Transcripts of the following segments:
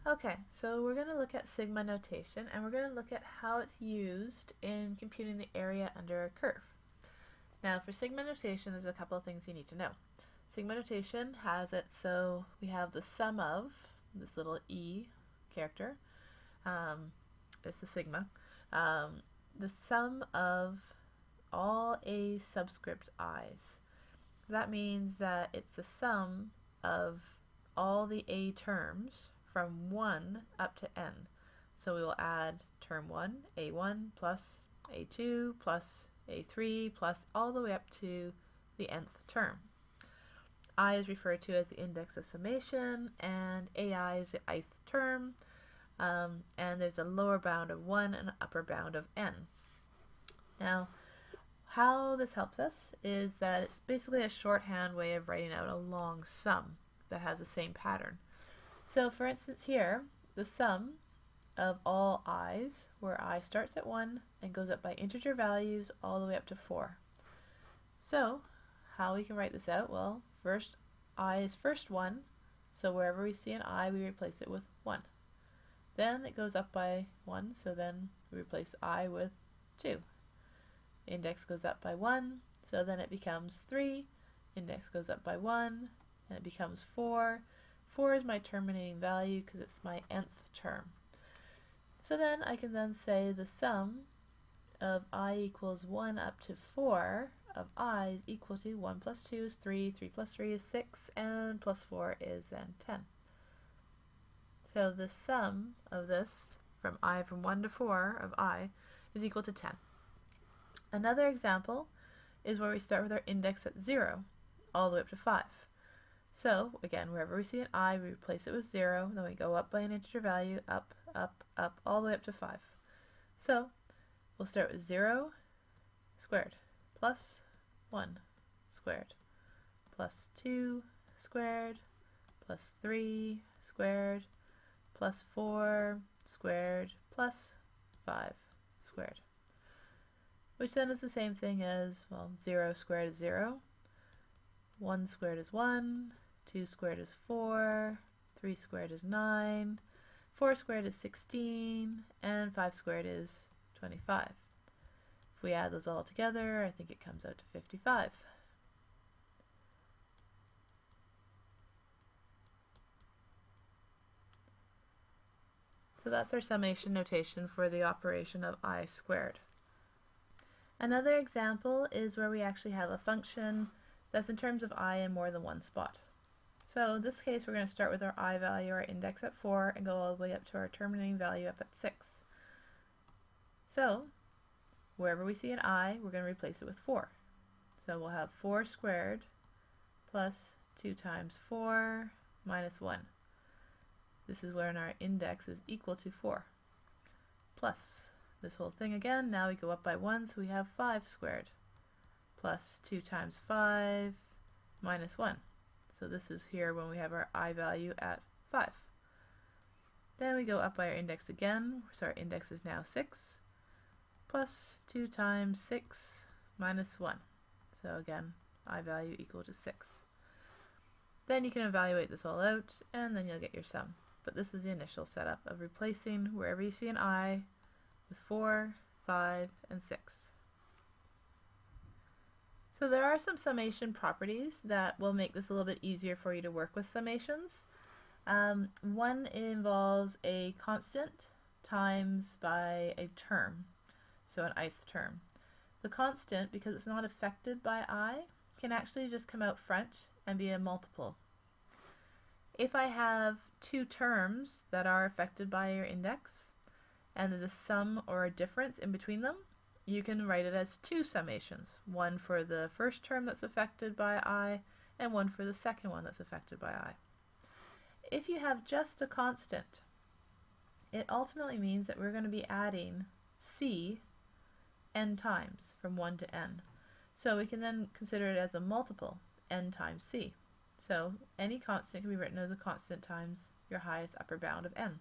Okay, so we're going to look at sigma notation, and we're going to look at how it's used in computing the area under a curve. Now for sigma notation, there's a couple of things you need to know. Sigma notation has it so we have the sum of this little e character, it's the sigma, the sum of all a subscript i's. That means that it's the sum of all the a terms from 1 up to n. So we will add term 1, a1 plus a2 plus a3 plus all the way up to the nth term. I is referred to as the index of summation, and ai is the ith term, and there's a lower bound of 1 and an upper bound of n. Now, how this helps us is that it's basically a shorthand way of writing out a long sum that has the same pattern. So for instance here, the sum of all i's, where I starts at 1 and goes up by integer values all the way up to 4. So how we can write this out? Well, first I is first 1, so wherever we see an I, we replace it with 1. Then it goes up by 1, so then we replace I with 2. Index goes up by 1, so then it becomes 3. Index goes up by 1, and it becomes 4. 4 is my terminating value because it's my nth term. So then I can then say the sum of I equals 1 up to 4 of I is equal to 1 plus 2 is 3, 3 plus 3 is 6, and plus 4 is then 10. So the sum of this from 1 to 4 of I is equal to 10. Another example is where we start with our index at 0 all the way up to 5. So again, wherever we see an I, we replace it with 0, then we go up by an integer value, up, up, up, all the way up to 5. So we'll start with 0 squared plus 1 squared plus 2 squared plus 3 squared plus 4 squared plus 5 squared, which then is the same thing as, well, 0 squared is 0, 1 squared is 1, 2 squared is 4, 3 squared is 9, 4 squared is 16, and 5 squared is 25. If we add those all together, I think it comes out to 55. So that's our summation notation for the operation of I squared. Another example is where we actually have a function that's in terms of I in more than one spot. So in this case, we're going to start with our I value, our index at 4, and go all the way up to our terminating value up at 6. So wherever we see an I, we're going to replace it with 4. So we'll have 4 squared plus 2 times 4 minus 1. This is when our index is equal to 4. Plus this whole thing again, now we go up by 1, so we have 5 squared plus 2 times 5 minus 1. So this is here when we have our I value at 5. Then we go up by our index again, so our index is now 6, plus 2 times 6 minus 1. So again, I value equal to 6. Then you can evaluate this all out, and then you'll get your sum. But this is the initial setup of replacing wherever you see an I with 4, 5, and 6. So there are some summation properties that will make this a little bit easier for you to work with summations. One involves a constant times by a term, so an ith term. The constant, because it's not affected by I, can actually just come out front and be a multiple. If I have two terms that are affected by your index, and there's a sum or a difference in between them, you can write it as two summations, one for the first term that's affected by I, and one for the second one that's affected by I. If you have just a constant, it ultimately means that we're going to be adding c n times from 1 to n. So we can then consider it as a multiple, n times c. So any constant can be written as a constant times your highest upper bound of n.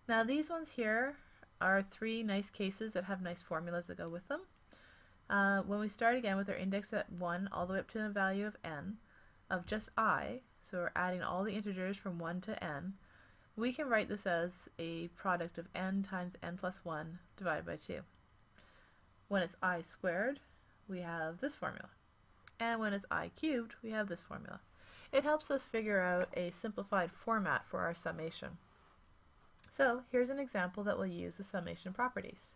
Now these ones here are 3 nice cases that have nice formulas that go with them. When we start again with our index at 1 all the way up to the value of n of just I, so we're adding all the integers from 1 to n, we can write this as a product of n times n plus 1 divided by 2. When it's I squared, we have this formula. And when it's I cubed, we have this formula. It helps us figure out a simplified format for our summation. So here's an example that will use the summation properties.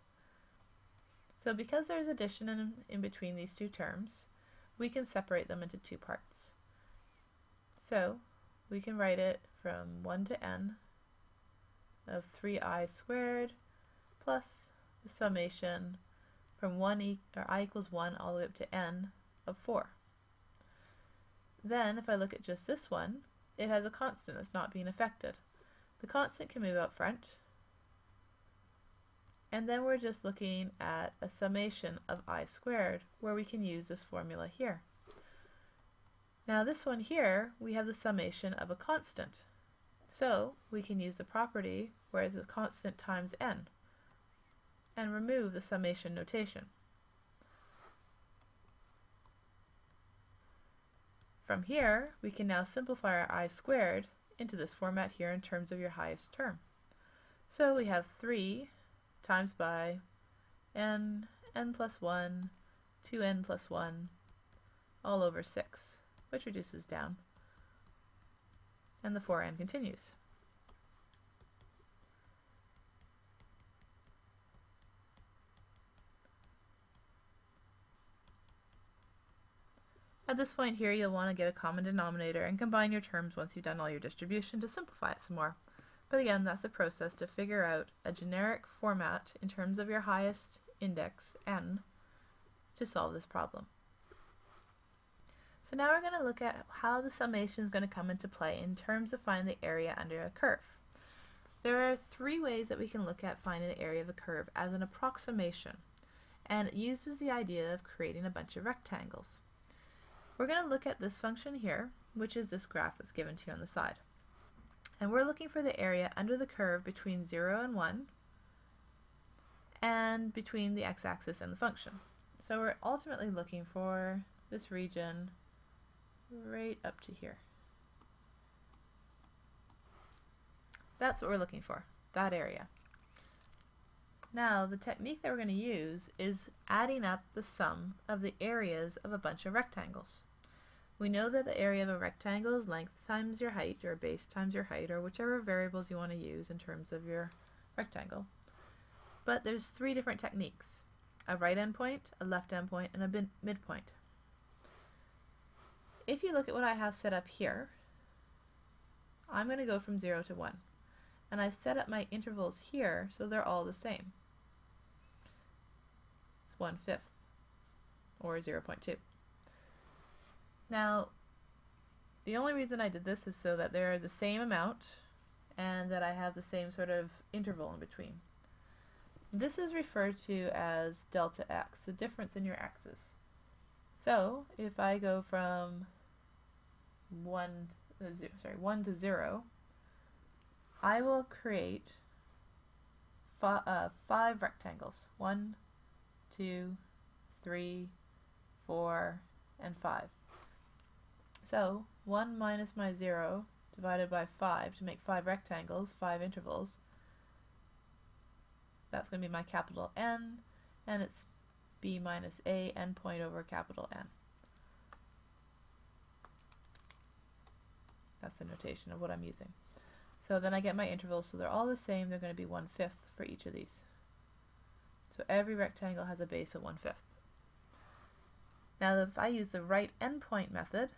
So because there's addition in between these two terms, we can separate them into two parts. So we can write it from 1 to n of 3i squared plus the summation from I equals 1 all the way up to n of 4. Then if I look at just this one, it has a constant that's not being affected. The constant can move out front, and then we're just looking at a summation of I squared where we can use this formula here. Now this one here, we have the summation of a constant. So we can use the property where it's a constant times n and remove the summation notation. From here, we can now simplify our I squared into this format here in terms of your highest term. So we have 3 times by n plus 1, 2n plus 1, all over 6, which reduces down, and the 4n continues. At this point here, you'll want to get a common denominator and combine your terms once you've done all your distribution to simplify it some more. But again, that's the process to figure out a generic format in terms of your highest index, n, to solve this problem. So now we're going to look at how the summation is going to come into play in terms of finding the area under a curve. There are 3 ways that we can look at finding the area of a curve as an approximation, and it uses the idea of creating a bunch of rectangles. We're going to look at this function here, which is this graph that's given to you on the side. And we're looking for the area under the curve between 0 and 1 and between the x-axis and the function. So we're ultimately looking for this region right up to here. That's what we're looking for, that area. Now the technique that we're going to use is adding up the sum of the areas of a bunch of rectangles. We know that the area of a rectangle is length times your height, or base times your height, or whichever variables you want to use in terms of your rectangle. But there's 3 different techniques: a right endpoint, a left endpoint, and a midpoint. If you look at what I have set up here, I'm going to go from 0 to 1. And I've set up my intervals here so they're all the same. It's 1/5, or 0.2. Now, the only reason I did this is so that they're the same amount and that I have the same sort of interval in between. This is referred to as delta x, the difference in your x's. So if I go from 1 to 0, I will create 5 rectangles. 1, 2, 3, 4, and 5. So 1 minus my 0 divided by 5 to make 5 rectangles, 5 intervals. That's going to be my capital N, and it's b minus a endpoint over capital N. That's the notation of what I'm using. So then I get my intervals, so they're all the same. They're going to be 1/5 for each of these. So every rectangle has a base of 1/5. Now if I use the right endpoint method,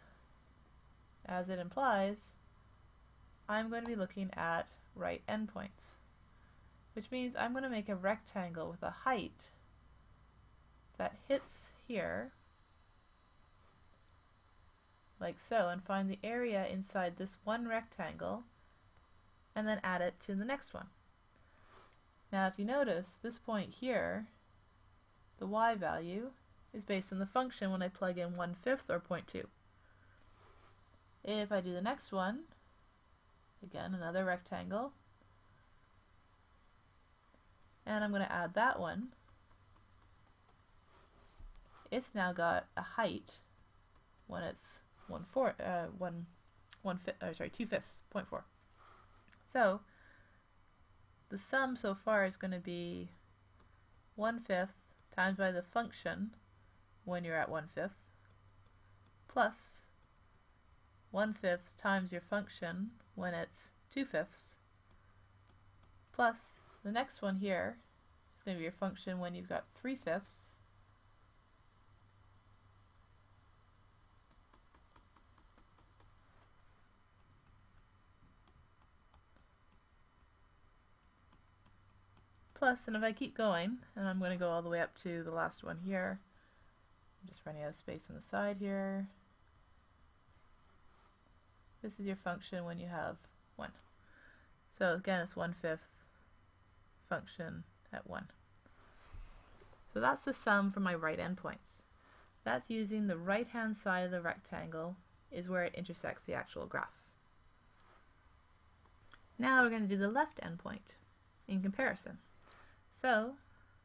as it implies, I'm going to be looking at right endpoints, which means I'm going to make a rectangle with a height that hits here, like so, and find the area inside this one rectangle, and then add it to the next one. Now if you notice, this point here, the y value, is based on the function when I plug in 1/5 or 0.2. If I do the next one, again another rectangle, and I'm going to add that one, it's now got a height when it's 2/5, 0.4. So the sum so far is going to be 1/5 times by the function when you're at 1/5 plus 1/5 times your function when it's 2/5 plus the next one here is going to be your function when you've got 3/5 plus, and if I keep going, and I'm going to go all the way up to the last one here, I'm just running out of space on the side here. This is your function when you have 1. So again, it's 1/5 function at 1. So that's the sum for my right endpoints. That's using the right-hand side of the rectangle is where it intersects the actual graph. Now we're going to do the left endpoint in comparison. So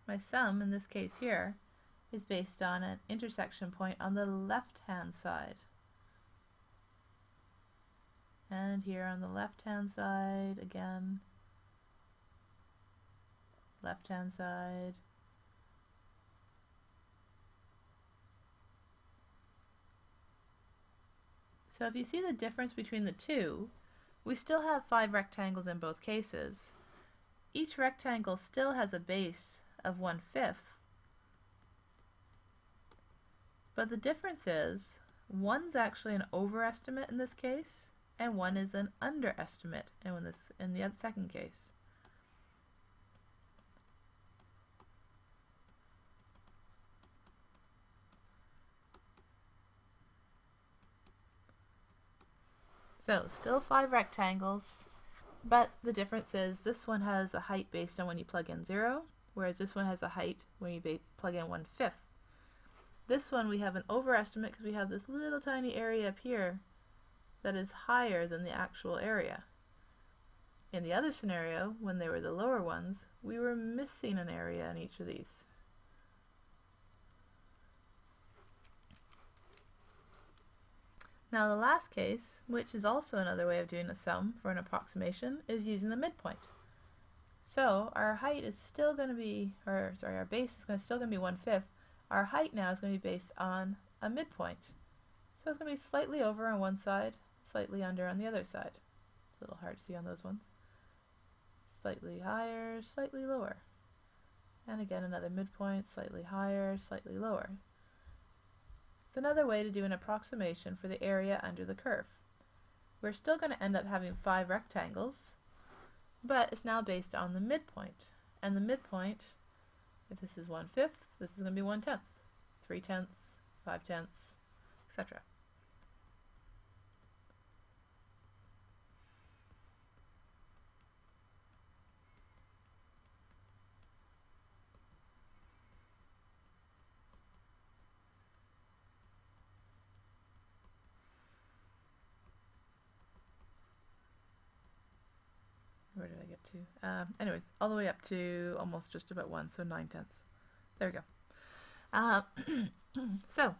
my sum in this case here is based on an intersection point on the left-hand side. And here on the left-hand side, again, left-hand side. So if you see the difference between the two, we still have 5 rectangles in both cases. Each rectangle still has a base of 1/5, but the difference is one's actually an overestimate in this case, and one is an underestimate in the second case. So still 5 rectangles, but the difference is this one has a height based on when you plug in 0, whereas this one has a height when you plug in 1/5. This one we have an overestimate because we have this little tiny area up here that is higher than the actual area. In the other scenario, when they were the lower ones, we were missing an area in each of these. Now the last case, which is also another way of doing a sum for an approximation, is using the midpoint. So our height is still going to be, our base is still going to be 1/5. Our height now is going to be based on a midpoint. So it's going to be slightly over on one side, slightly under on the other side. It's a little hard to see on those ones. Slightly higher, slightly lower. And again another midpoint, slightly higher, slightly lower. It's another way to do an approximation for the area under the curve. We're still going to end up having 5 rectangles, but it's now based on the midpoint. And the midpoint, if this is 1/5, this is going to be 1/10, 3/10, 5/10, etc. Where did I get to? Anyways, all the way up to almost just about 1, so 9/10. There we go. So,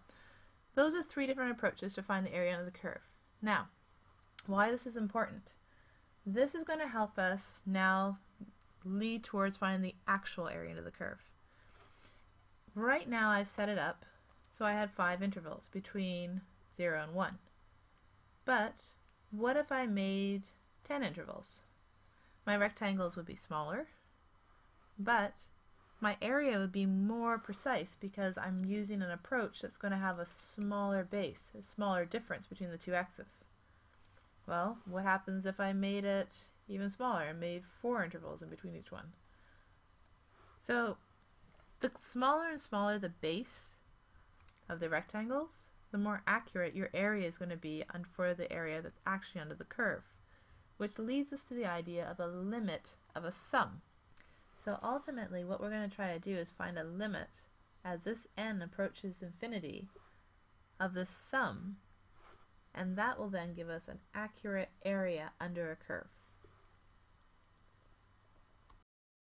those are 3 different approaches to find the area under the curve. Now, why this is important. This is going to help us now lead towards finding the actual area under the curve. Right now I've set it up so I had 5 intervals between 0 and 1. But what if I made 10 intervals? My rectangles would be smaller, but my area would be more precise because I'm using an approach that's going to have a smaller base, a smaller difference between the 2 x's. Well, what happens if I made it even smaller and made 4 intervals in between each one? So the smaller and smaller the base of the rectangles, the more accurate your area is going to be for the area that's actually under the curve, which leads us to the idea of a limit of a sum. So ultimately what we're going to try to do is find a limit as this n approaches infinity of the sum, and that will then give us an accurate area under a curve.